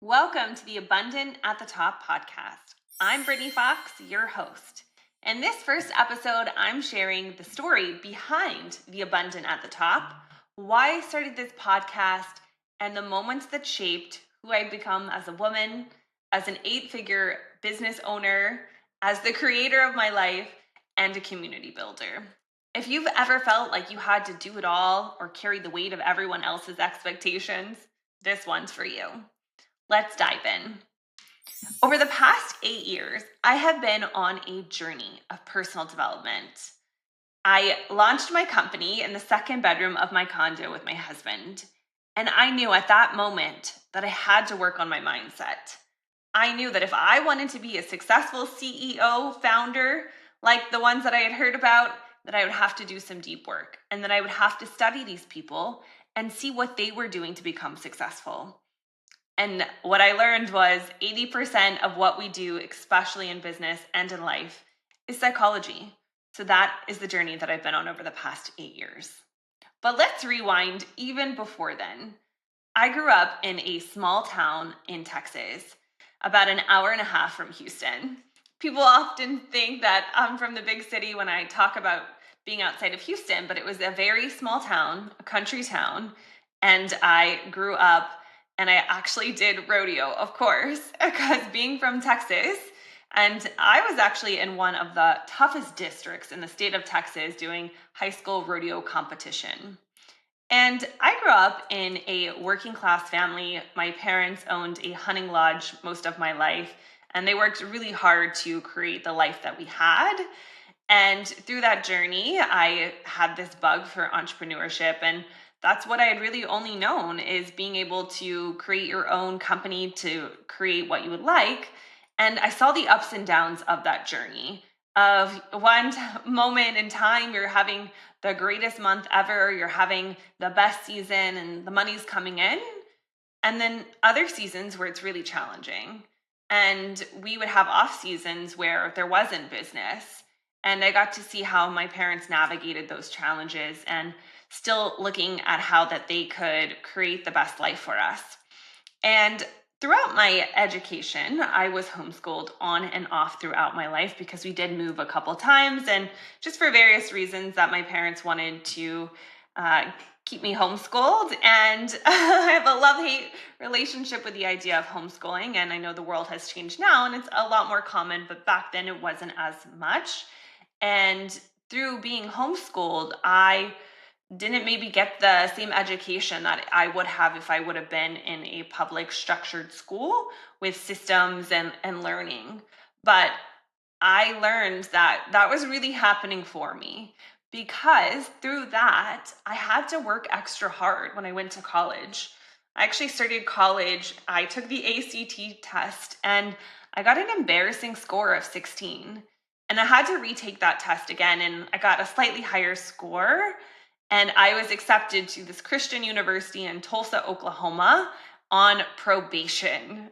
Welcome to the Abundant at the Top podcast. I'm Brittany Fox, your host. In this first episode, I'm sharing the story behind the Abundant at the Top, why I started this podcast, and the moments that shaped who I'd become as a woman, as an 8-figure business owner, as the creator of my life, and a community builder. If you've ever felt like you had to do it all or carry the weight of everyone else's expectations, this one's for you. Let's dive in. Over the past 8 years, I have been on a journey of personal development. I launched my company in the second bedroom of my condo with my husband. And I knew at that moment that I had to work on my mindset. I knew that if I wanted to be a successful CEO, founder, like the ones that I had heard about, that I would have to do some deep work and that I would have to study these people and see what they were doing to become successful. And what I learned was 80% of what we do, especially in business and in life, is psychology. So that is the journey that I've been on over the past 8 years. But let's rewind even before then. I grew up in a small town in Texas, about an hour and a half from Houston. People often think that I'm from the big city when I talk about being outside of Houston, but it was a very small town, a country town, and I grew up and I actually did rodeo, of course, because being from Texas, and I was actually in one of the toughest districts in the state of Texas doing high school rodeo competition. And I grew up in a working class family. My parents owned a hunting lodge most of my life, and they worked really hard to create the life that we had. And through that journey, I had this bug for entrepreneurship, and that's what I had really only known is being able to create your own company to create what you would like. And I saw the ups and downs of that journey. Of one moment in time, you're having the greatest month ever, you're having the best season, and the money's coming in. And then other seasons where it's really challenging. And we would have off seasons where there wasn't business. And I got to see how my parents navigated those challenges and still looking at how that they could create the best life for us. And throughout my education, I was homeschooled on and off throughout my life because we did move a couple times and just for various reasons that my parents wanted to uh, keep me homeschooled. And I have a love-hate relationship with the idea of homeschooling. And I know the world has changed now and it's a lot more common, but back then it wasn't as much. And through being homeschooled, I didn't maybe get the same education that I would have if I would have been in a public structured school with systems and learning. But I learned that that was really happening for me because through that, I had to work extra hard when I went to college. I actually started college, I took the ACT test, and I got an embarrassing score of 16. And I had to retake that test again, and I got a slightly higher score. And I was accepted to this Christian university in Tulsa, Oklahoma on probation.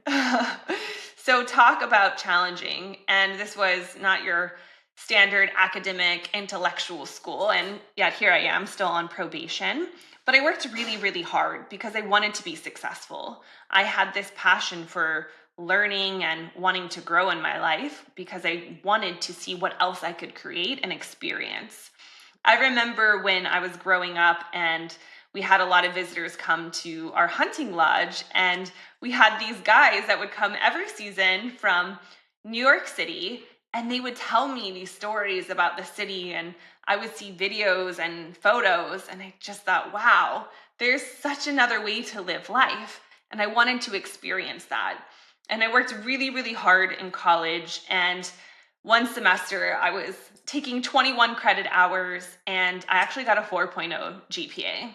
So talk about challenging. And this was not your standard academic intellectual school. And yet here I am still on probation. But I worked really, really hard because I wanted to be successful. I had this passion for learning and wanting to grow in my life because I wanted to see what else I could create and experience. I remember when I was growing up and we had a lot of visitors come to our hunting lodge, and we had these guys that would come every season from New York City, and they would tell me these stories about the city, and I would see videos and photos, and I just thought, wow, there's such another way to live life, and I wanted to experience that. And I worked really, really hard in college, and one semester I was taking 21 credit hours and I actually got a 4.0 GPA.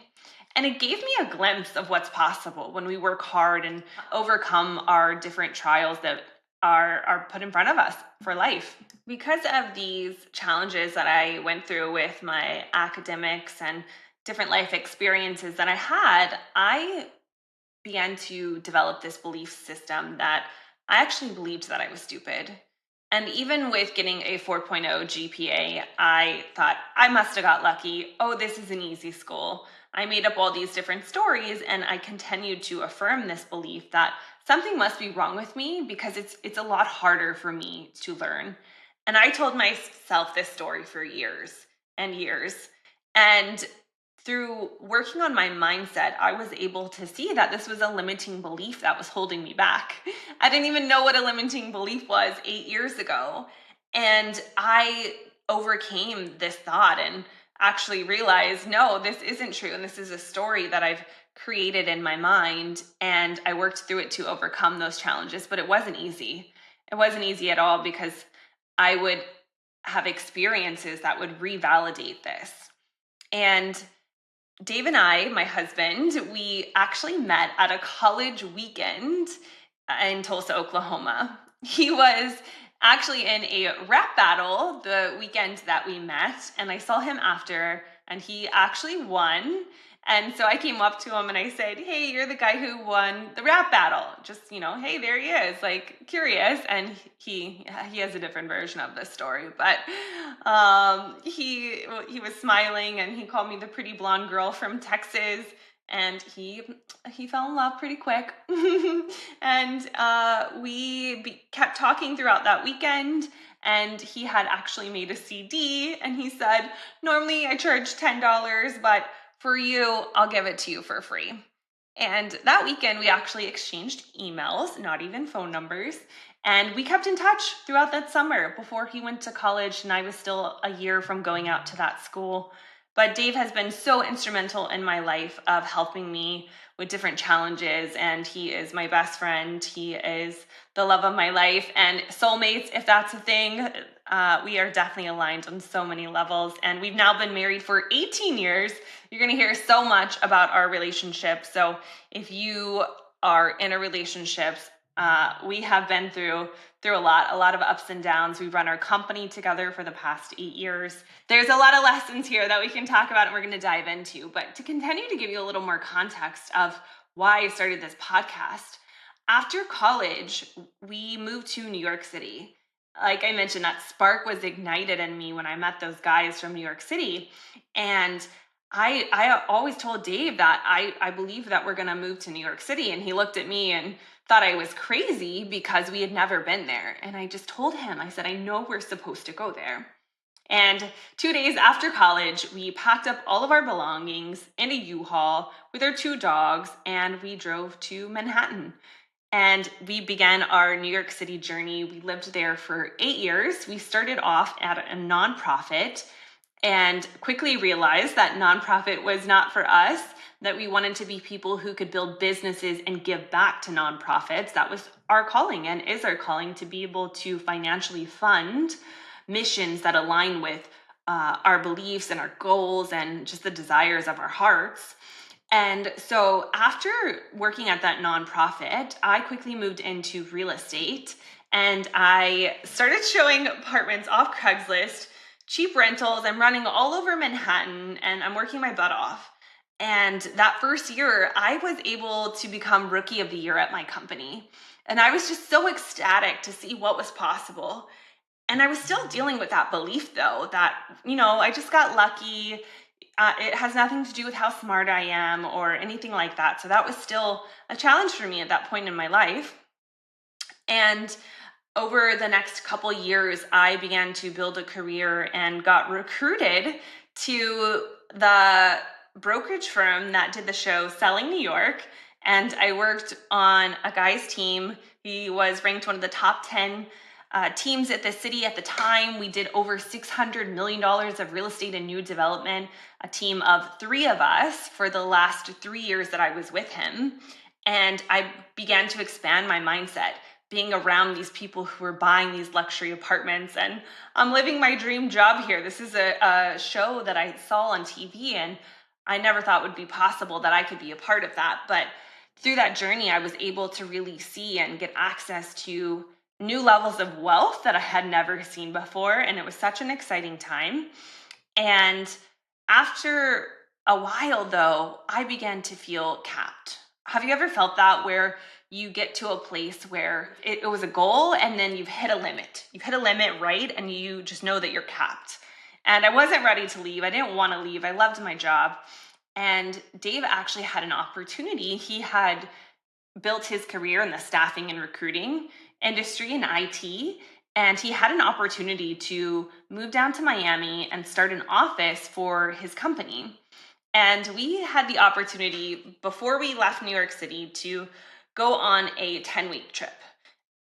And it gave me a glimpse of what's possible when we work hard and overcome our different trials that are put in front of us for life. Because of these challenges that I went through with my academics and different life experiences that I had, I began to develop this belief system that I actually believed that I was stupid. And even with getting a 4.0 GPA, I thought I must have got lucky. Oh, this is an easy school. I made up all these different stories, and I continued to affirm this belief that something must be wrong with me because it's a lot harder for me to learn. And I told myself this story for years and years. And through working on my mindset, I was able to see that this was a limiting belief that was holding me back. I didn't even know what a limiting belief was 8 years ago. And I overcame this thought and actually realized, no, this isn't true. And this is a story that I've created in my mind. And I worked through it to overcome those challenges, but it wasn't easy. It wasn't easy at all because I would have experiences that would revalidate this. And Dave and I, my husband, we actually met at a college weekend in Tulsa, Oklahoma. He was actually in a rap battle the weekend that we met, and I saw him after, and he actually won. And so I came up to him and I said, "Hey, you're the guy who won the rap battle." Just, hey, there he is, like curious. And he has a different version of this story, but he was smiling and he called me the pretty blonde girl from Texas. And he fell in love pretty quick. And we kept talking throughout that weekend. And he had actually made a CD. And he said, "Normally I charge $10, but for you, I'll give it to you for free." And that weekend, we actually exchanged emails, not even phone numbers. And we kept in touch throughout that summer before he went to college. And I was still a year from going out to that school. But Dave has been so instrumental in my life of helping me with different challenges. And he is my best friend. He is the love of my life. And soulmates, if that's a thing, we are definitely aligned on so many levels. And we've now been married for 18 years. You're going to hear so much about our relationship. So if you are in a relationship, we have been through a lot of ups and downs. We've run our company together for the past 8 years. There's a lot of lessons here that we can talk about and we're going to dive into. But to continue to give you a little more context of why I started this podcast, after college, we moved to New York City. Like I mentioned, that spark was ignited in me when I met those guys from New York City. And I always told Dave that I believe that we're going to move to New York City. And he looked at me and thought I was crazy because we had never been there. And I just told him, I said, "I know we're supposed to go there." And 2 days after college, we packed up all of our belongings in a U-Haul with our 2 dogs, and we drove to Manhattan. And we began our New York City journey. We lived there for 8 years. We started off at a nonprofit and quickly realized that nonprofit was not for us, that we wanted to be people who could build businesses and give back to nonprofits. That was our calling and is our calling, to be able to financially fund missions that align with our beliefs and our goals and just the desires of our hearts. And so after working at that nonprofit, I quickly moved into real estate and I started showing apartments off Craigslist, cheap rentals. I'm running all over Manhattan and I'm working my butt off. And that first year, I was able to become Rookie of the Year at my company. And I was just so ecstatic to see what was possible. And I was still dealing with that belief, though, that, I just got lucky. It has nothing to do with how smart I am or anything like that. So that was still a challenge for me at that point in my life. And over the next couple years, I began to build a career and got recruited to the brokerage firm that did the show Selling New York. And I worked on a guy's team. He was ranked one of the top 10 teams at the city at the time. We did over $600 million of real estate and new development, a team of 3 of us for the last 3 years that I was with him. And I began to expand my mindset, being around these people who were buying these luxury apartments. And I'm living my dream job here. This is a show that I saw on TV, and I never thought would be possible that I could be a part of that. But through that journey, I was able to really see and get access to new levels of wealth that I had never seen before. And it was such an exciting time. And after a while, though, I began to feel capped. Have you ever felt that, where you get to a place where it was a goal and then you've hit a limit? You've hit a limit, right? And you just know that you're capped. And I wasn't ready to leave. I didn't want to leave. I loved my job. And Dave actually had an opportunity. He had built his career in the staffing and recruiting industry in IT. And he had an opportunity to move down to Miami and start an office for his company. And we had the opportunity before we left New York City to go on a 10-week trip.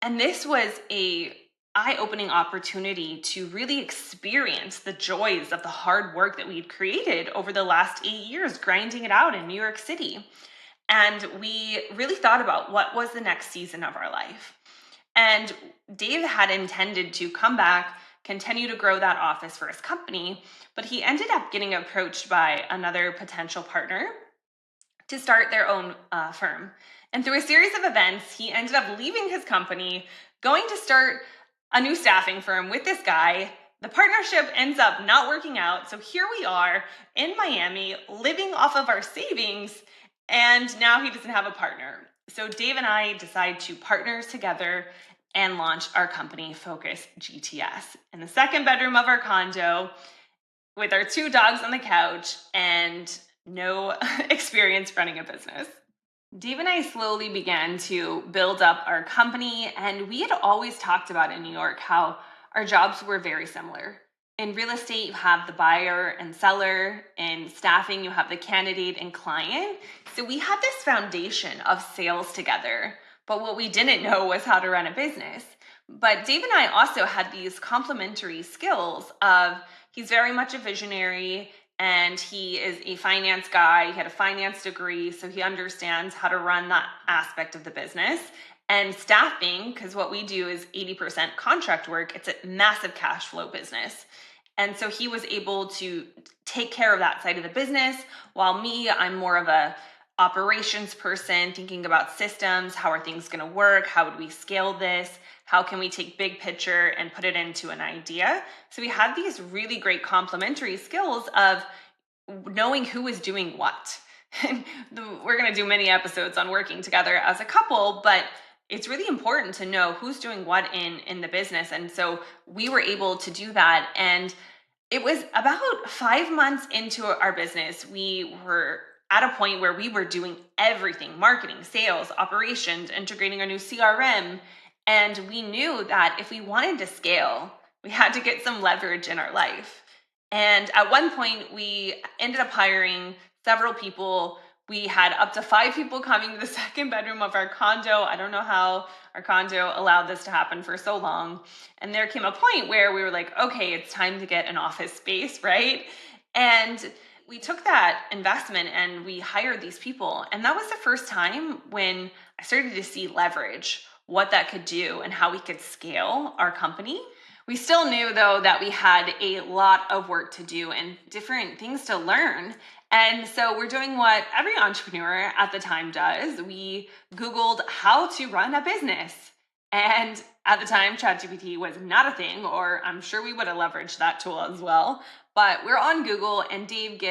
And this was a eye-opening opportunity to really experience the joys of the hard work that we'd created over the last 8 years, grinding it out in New York City. And we really thought about what was the next season of our life. And Dave had intended to come back, continue to grow that office for his company, but he ended up getting approached by another potential partner to start their own firm. And through a series of events, he ended up leaving his company, going to start a new staffing firm with this guy. The partnership ends up not working out. So here we are in Miami, living off of our savings, and now he doesn't have a partner. So Dave and I decide to partner together and launch our company, Focus GTS, in the second bedroom of our condo with our 2 dogs on the couch and no experience running a business. Dave and I slowly began to build up our company, and we had always talked about in New York how our jobs were very similar. In real estate, you have the buyer and seller. In staffing, you have the candidate and client. So we had this foundation of sales together, but what we didn't know was how to run a business. But Dave and I also had these complementary skills of he's very much a visionary, and he is a finance guy. He had a finance degree, so he understands how to run that aspect of the business. And staffing, because what we do is 80% contract work, it's a massive cash flow business. And so he was able to take care of that side of the business, while me, I'm more of a operations person, thinking about systems. How are things going to work? How would we scale this? How can we take big picture and put it into an idea? So we had these really great complementary skills of knowing who is doing what. We're going to do many episodes on working together as a couple, but it's really important to know who's doing what in the business. And so we were able to do that. And it was about 5 months into our business, we were at a point where we were doing everything: marketing, sales, operations, integrating our new CRM. And we knew that if we wanted to scale, we had to get some leverage in our life. And at one point, we ended up hiring several people. We had up to 5 people coming to the second bedroom of our condo. I don't know how our condo allowed this to happen for so long. And there came a point where we were like, okay, it's time to get an office space, right? And we took that investment and we hired these people. And that was the first time when I started to see leverage, what that could do and how we could scale our company. We still knew, though, that we had a lot of work to do and different things to learn. And so we're doing what every entrepreneur at the time does. We Googled how to run a business. And at the time, ChatGPT was not a thing, or I'm sure we would have leveraged that tool as well. But we're on Google, and Dave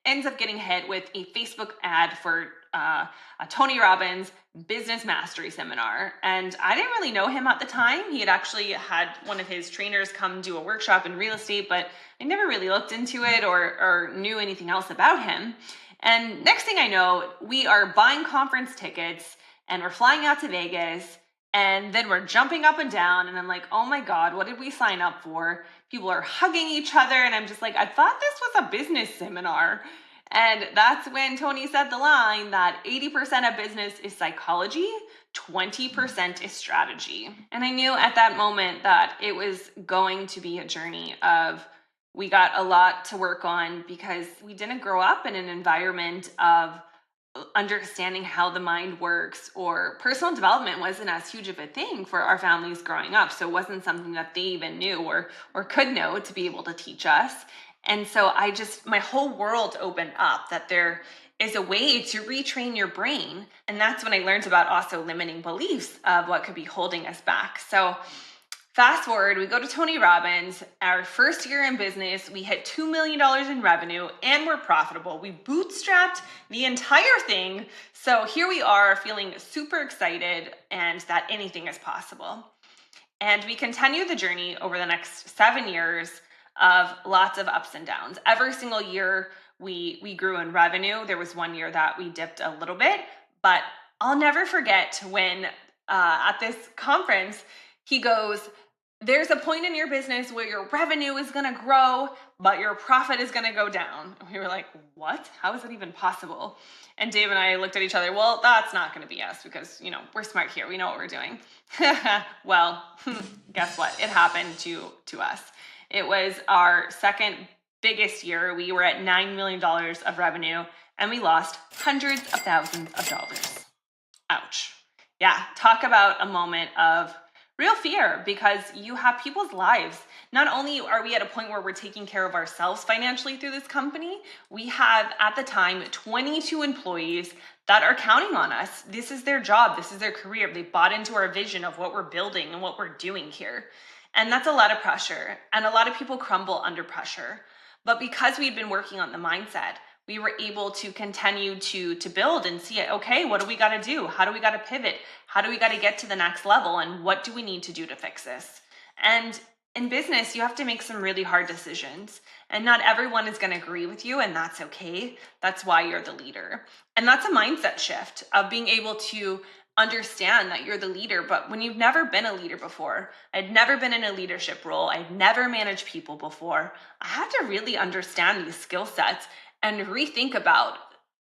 ends up getting hit with a Facebook ad for a Tony Robbins business mastery seminar. And I didn't really know him at the time. He had actually had one of his trainers come do a workshop in real estate, but I never really looked into it or knew anything else about him. And next thing I know, we are buying conference tickets and we're flying out to Vegas. And then we're jumping up and down, and I'm like, oh my God, what did we sign up for? People are hugging each other, and I'm just like, I thought this was a business seminar. And that's when Tony said the line that 80% of business is psychology, 20% is strategy. And I knew at that moment that it was going to be a journey of, we got a lot to work on because we didn't grow up in an environment of understanding how the mind works, or personal development wasn't as huge of a thing for our families growing up. So it wasn't something that they even knew or could know to be able to teach us. And so my whole world opened up that there is a way to retrain your brain. And that's when I learned about also limiting beliefs of what could be holding us back. So fast forward, we go to Tony Robbins. Our first year in business, we hit $2 million in revenue and we're profitable. We bootstrapped the entire thing. So here we are feeling super excited and that anything is possible. And we continue the journey over the next 7 years of lots of ups and downs. Every single year, we grew in revenue. There was one year that we dipped a little bit, but I'll never forget when at this conference, he goes, there's a point in your business where your revenue is going to grow, but your profit is going to go down. And we were like, what? How is that even possible? And Dave and I looked at each other. Well, that's not going to be us because, we're smart here. We know what we're doing. Well, guess what? It happened to us. It was our second biggest year. We were at $9 million of revenue and we lost hundreds of thousands of dollars. Ouch. Yeah, talk about a moment of real fear because you have people's lives. Not only are we at a point where we're taking care of ourselves financially through this company, we have at the time 22 employees that are counting on us. This is their job. This is their career. They bought into our vision of what we're building and what we're doing here. And that's a lot of pressure. And a lot of people crumble under pressure. But because we've been working on the mindset, we were able to continue to build and see it. Okay, what do we got to do? How do we got to pivot? How do we got to get to the next level? And what do we need to do to fix this? And in business, you have to make some really hard decisions. And not everyone is going to agree with you, and that's okay. That's why you're the leader. And that's a mindset shift of being able to understand that you're the leader. But when you've never been a leader before, I'd never been in a leadership role, I'd never managed people before, I had to really understand these skill sets and rethink about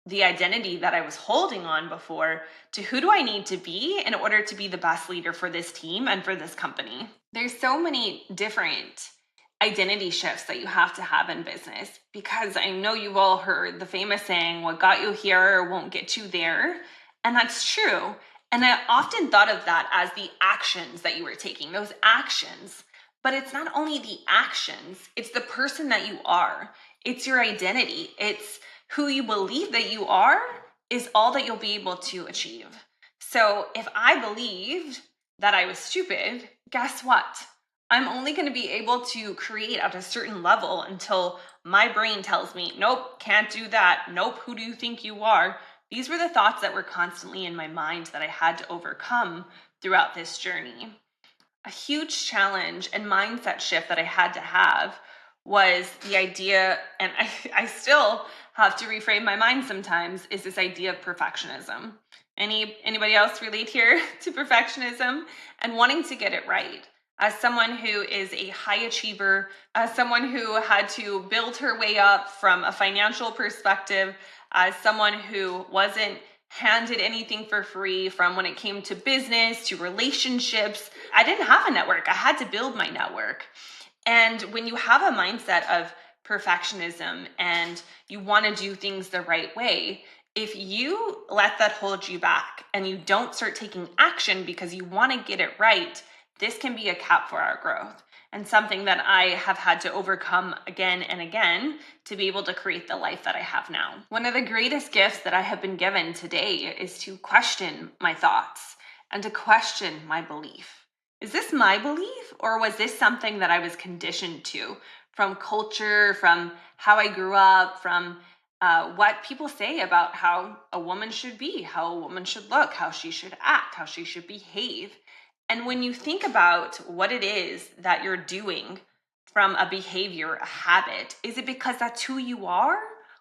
the identity that I was holding on before to who do I need to be in order to be the best leader for this team and for this company. There's so many different identity shifts that you have to have in business because I know you've all heard the famous saying, what got you here won't get you there. And that's true. And I often thought of that as the actions that you were taking, those actions. But it's not only the actions, it's the person that you are. It's your identity. It's who you believe that you are is all that you'll be able to achieve. So if I believed that I was stupid, guess what? I'm only going to be able to create at a certain level until my brain tells me, nope, can't do that. Nope, who do you think you are? These were the thoughts that were constantly in my mind that I had to overcome throughout this journey. A huge challenge and mindset shift that I had to have was the idea, and I still have to reframe my mind sometimes, is this idea of perfectionism. Anybody else relate here to perfectionism and wanting to get it right? As someone who is a high achiever, as someone who had to build her way up from a financial perspective, as someone who wasn't handed anything for free from when it came to business, to relationships, I didn't have a network. I had to build my network. And when you have a mindset of perfectionism and you want to do things the right way, if you let that hold you back and you don't start taking action because you want to get it right, this can be a cap for our growth and something that I have had to overcome again and again to be able to create the life that I have now. One of the greatest gifts that I have been given today is to question my thoughts and to question my belief. Is this my belief or was this something that I was conditioned to from culture, from how I grew up, from what people say about how a woman should be, how a woman should look, how she should act, how she should behave? And when you think about what it is that you're doing from a behavior, a habit, is it because that's who you are?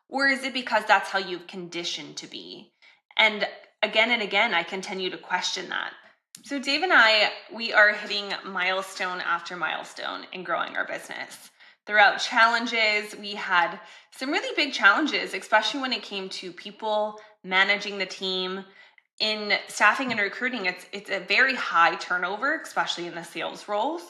Or is it because that's how you've conditioned to be? And again, I continue to question that. So Dave and I, we are hitting milestone after milestone in growing our business. Throughout challenges, we had some really big challenges, especially when it came to people, managing the team. In staffing and recruiting, it's a very high turnover, especially in the sales roles.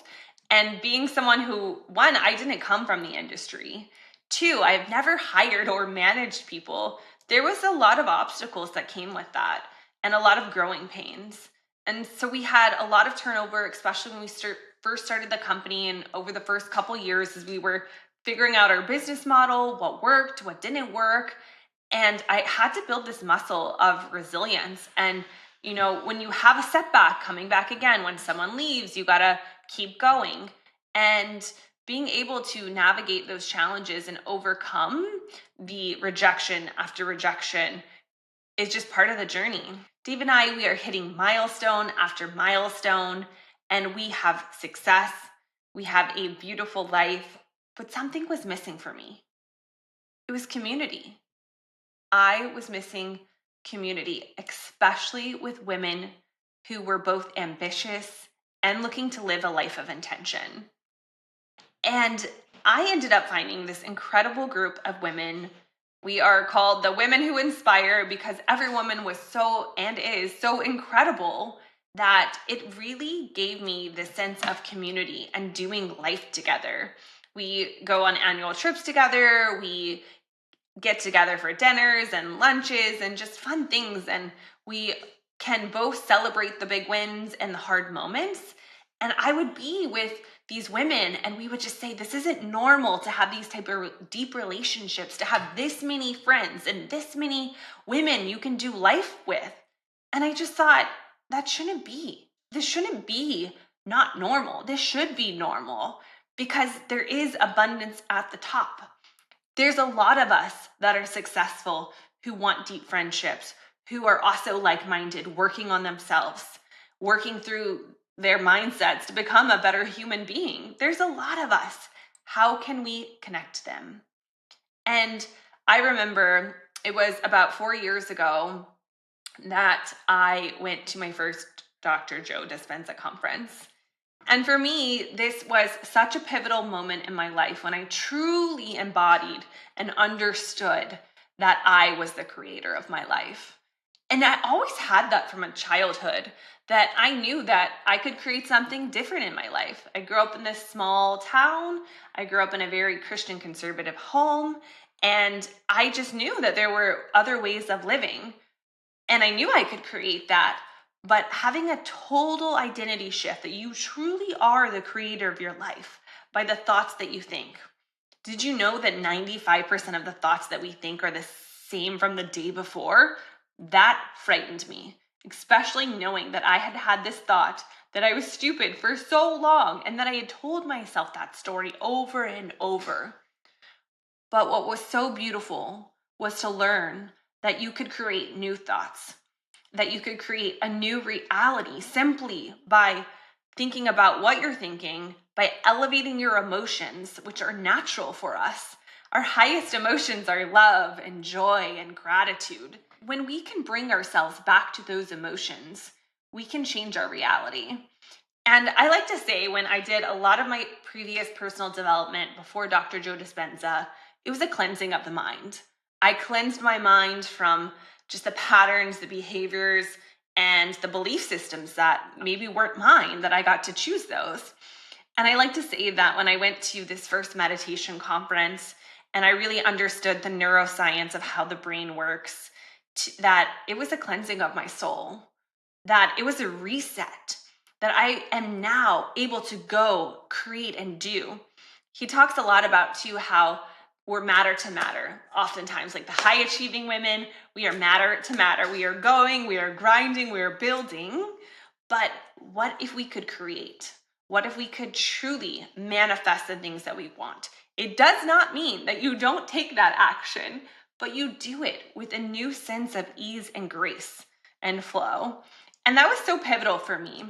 And being someone who, one, I didn't come from the industry. Two, I've never hired or managed people. There was a lot of obstacles that came with that and a lot of growing pains. And so we had a lot of turnover, especially when we first started the company and over the first couple years as we were figuring out our business model, what worked, what didn't work. And I had to build this muscle of resilience. And, when you have a setback, coming back again, when someone leaves, you got to keep going. And being able to navigate those challenges and overcome the rejection after rejection is just part of the journey. Dave and I, we are hitting milestone after milestone, and we have success. We have a beautiful life, but something was missing for me. It was community. I was missing community, especially with women who were both ambitious and looking to live a life of intention. And I ended up finding this incredible group of women. We are called the Women Who Inspire because every woman was so and is so incredible that it really gave me this sense of community and doing life together. We go on annual trips together. We get together for dinners and lunches and just fun things. And we can both celebrate the big wins and the hard moments. And I would be with these women and we would just say, this isn't normal to have these type of deep relationships, to have this many friends and this many women you can do life with. And I just thought, that shouldn't be. This shouldn't be not normal. This should be normal because there is abundance at the top. There's a lot of us that are successful who want deep friendships, who are also like-minded, working on themselves, working through their mindsets to become a better human being. There's a lot of us. How can we connect them? And I remember it was about 4 years ago that I went to my first Dr. Joe Dispenza conference. And for me, this was such a pivotal moment in my life when I truly embodied and understood that I was the creator of my life. And I always had that from a childhood, that I knew that I could create something different in my life. I grew up in this small town. I grew up in a very Christian conservative home. And I just knew that there were other ways of living. And I knew I could create that. But having a total identity shift that you truly are the creator of your life by the thoughts that you think. Did you know that 95% of the thoughts that we think are the same from the day before? That frightened me, especially knowing that I had had this thought that I was stupid for so long and that I had told myself that story over and over. But what was so beautiful was to learn that you could create new thoughts, that you could create a new reality simply by thinking about what you're thinking, by elevating your emotions, which are natural for us. Our highest emotions are love and joy and gratitude. When we can bring ourselves back to those emotions, we can change our reality. And I like to say, when I did a lot of my previous personal development before Dr. Joe Dispenza, it was a cleansing of the mind. I cleansed my mind from just the patterns, the behaviors, and the belief systems that maybe weren't mine, that I got to choose those. And I like to say that when I went to this first meditation conference and I really understood the neuroscience of how the brain works, that it was a cleansing of my soul, that it was a reset, that I am now able to go create and do. He talks a lot about too how we're matter to matter. Oftentimes, like the high achieving women, we are matter to matter. We are going, we are grinding, we are building. But what if we could create? What if we could truly manifest the things that we want? It does not mean that you don't take that action, but you do it with a new sense of ease and grace and flow. And that was so pivotal for me.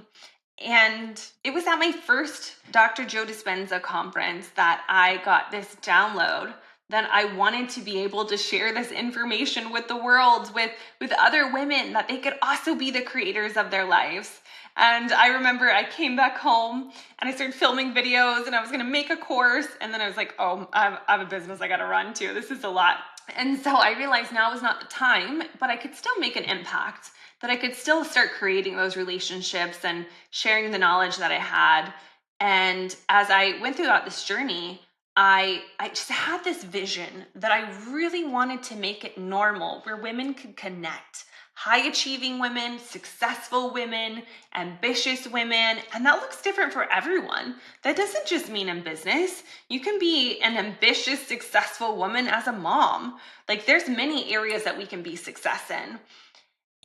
And it was at my first Dr. Joe Dispenza conference that I got this download that I wanted to be able to share this information with the world, with other women, that they could also be the creators of their lives. And I remember I came back home and I started filming videos and I was going to make a course. And then I was like, oh, I have a business I got to run to. This is a lot. And so I realized now was not the time, but I could still make an impact, that I could still start creating those relationships and sharing the knowledge that I had. And as I went throughout this journey, I just had this vision that I really wanted to make it normal, where women could connect. High achieving women, successful women, ambitious women, and that looks different for everyone. That doesn't just mean in business. You can be an ambitious, successful woman as a mom. Like there's many areas that we can be success in.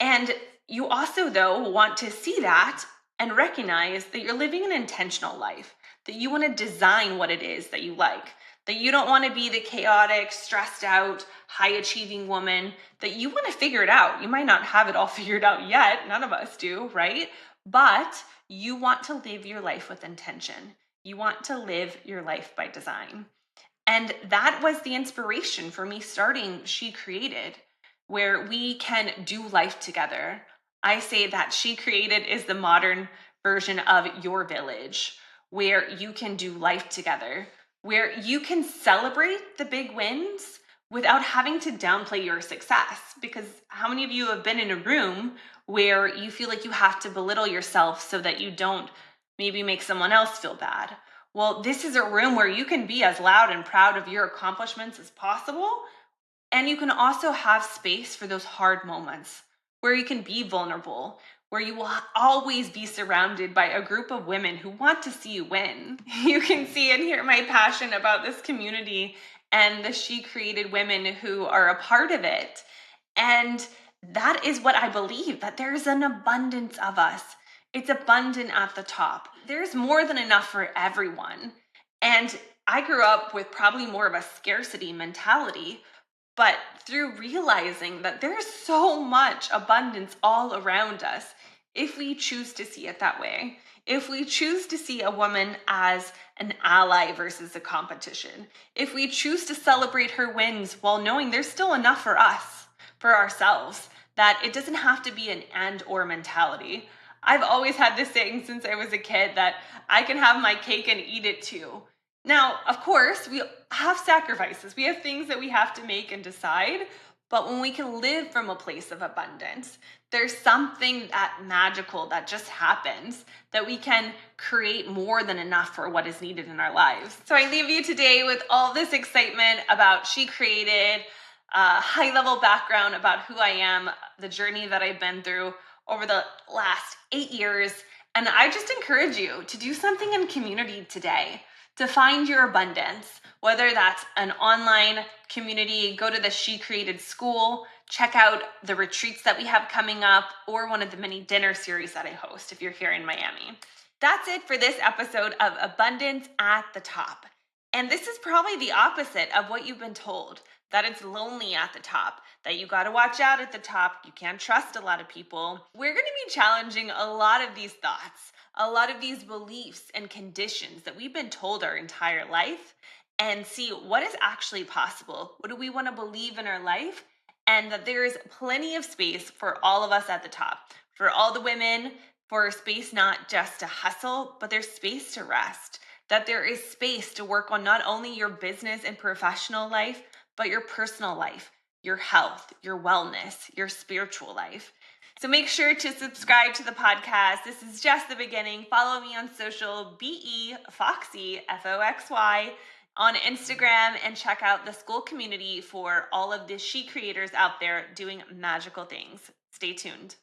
And you also, though, want to see that and recognize that you're living an intentional life, that you want to design what it is that you like, that you don't want to be the chaotic, stressed out, high achieving woman, that you want to figure it out. You might not have it all figured out yet. None of us do, right? But you want to live your life with intention. You want to live your life by design. And that was the inspiration for me starting She Created, where we can do life together. I say that She Created is the modern version of your village, where you can do life together, where you can celebrate the big wins without having to downplay your success. Because how many of you have been in a room where you feel like you have to belittle yourself so that you don't maybe make someone else feel bad? Well, this is a room where you can be as loud and proud of your accomplishments as possible. And you can also have space for those hard moments where you can be vulnerable, where you will always be surrounded by a group of women who want to see you win. You can see and hear my passion about this community and the She Created women who are a part of it. And that is what I believe, that there's an abundance of us. It's abundant at the top. There's more than enough for everyone. And I grew up with probably more of a scarcity mentality, but through realizing that there's so much abundance all around us, if we choose to see it that way, if we choose to see a woman as an ally versus a competition, if we choose to celebrate her wins while knowing there's still enough for us, for ourselves, that it doesn't have to be an and or mentality. I've always had this saying since I was a kid that I can have my cake and eat it too. Now, of course, we have sacrifices. We have things that we have to make and decide. But when we can live from a place of abundance, there's something that magical that just happens, that we can create more than enough for what is needed in our lives. So I leave you today with all this excitement about She Created, a high-level background about who I am, the journey that I've been through over the last 8 years. And I just encourage you to do something in community today to find your abundance, whether that's an online community, go to the She Created school, check out the retreats that we have coming up, or one of the many dinner series that I host if you're here in Miami. That's it for this episode of Abundance at the Top. And this is probably the opposite of what you've been told, that it's lonely at the top, that you got to watch out at the top, you can't trust a lot of people. We're going to be challenging a lot of these thoughts, a lot of these beliefs and conditions that we've been told our entire life, and see what is actually possible. What do we want to believe in our life? And that there is plenty of space for all of us at the top, for all the women, for space not just to hustle, but there's space to rest. That there is space to work on not only your business and professional life, but your personal life, your health, your wellness, your spiritual life. So make sure to subscribe to the podcast. This is just the beginning. Follow me on social, BE Foxy, Foxy, on Instagram, and check out the school community for all of the She Creators out there doing magical things. Stay tuned.